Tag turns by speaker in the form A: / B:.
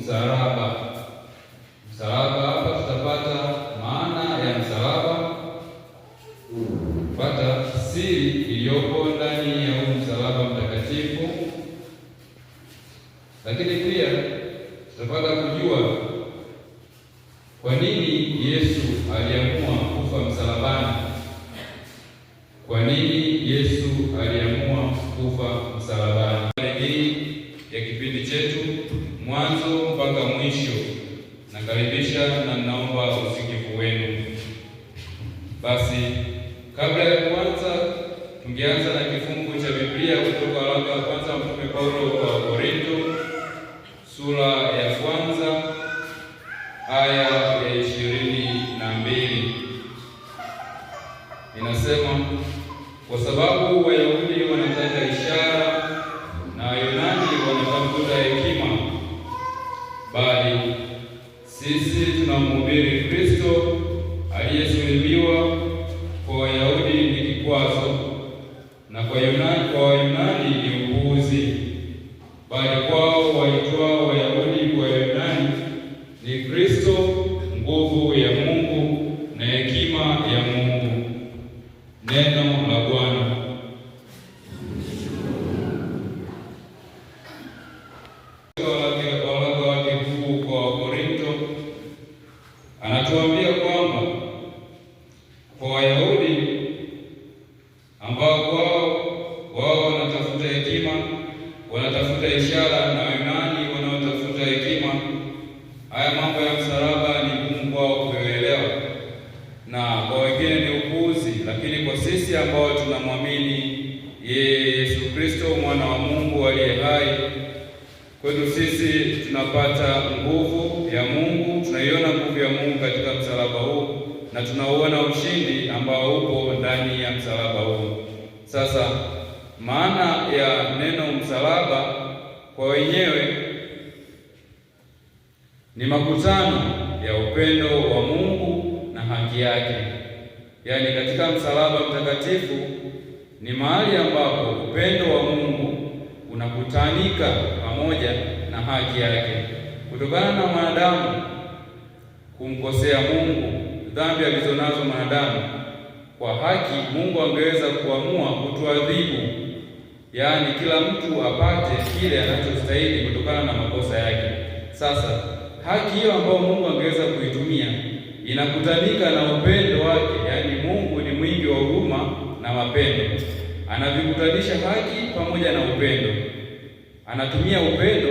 A: msalaba. Msalaba hapa tutapata maana ya msalaba, kupata siri iliyopo ndani ya huu msalaba mtakatifu, lakini pia tutapata kujua kwa nini Yesu aliamua kufa msalabani. Kwa nini Yesu aliamua kufa msalabani? Hii ya kipindi chetu mwanzo mpaka mwisho, nakaribisha na ninaomba usikivu wenu. Basi kabla ya kuanza, tungeanza na kifungu cha Biblia kutoka waraka wa kwanza Mtume Paulo kwa Korinto sura ya kwanza aya ya 22. Inasema, kwa sababu Wayahudi wanataka ishara na Wayunani wanatafuta hekima, bali sisi tunamhubiri Kristo aliyesulubiwa. Kwa Wayahudi ni kikwazo, na kwa Wayunani ni upuuzi, bali kwao waitwao Wayahudi kwa Wayunani ni Kristo nguvu ya Mungu na hekima ya Mungu. Neno la Bwana. Waraka wake huu kwa Wakorinto anatuambia kwamba kwa Wayahudi ambao wao wanatafuta hekima, wanatafuta ishara, na Wayunani wanaotafuta hekima, haya mambo ya msalaba ni ngumu kwao kuelewa, na kwa wengine ni upuuzi. Lakini kwa sisi ambao tunamwamini yeye Yesu Kristo, mwana wa Mungu aliye hai, kwetu sisi tunapata nguvu ya Mungu, tunaiona nguvu ya Mungu katika msalaba huu, na tunauona ushindi ambao upo ndani ya msalaba huu. Sasa maana ya neno msalaba kwa wenyewe ni makutano ya upendo wa Mungu na haki yake. Yaani katika msalaba mtakatifu ni mahali ambapo upendo wa Mungu unakutanika pamoja na haki yake. Kutokana na mwanadamu kumkosea Mungu, dhambi alizonazo mwanadamu, kwa haki Mungu angeweza kuamua kutuadhibu, yaani kila mtu apate kile anachostahili kutokana na makosa yake. Sasa haki hiyo ambayo Mungu angeweza kuitumia inakutanika na upendo wake, yaani Mungu ni mwingi wa huruma na mapendo. Anavikutanisha haki pamoja na upendo, anatumia upendo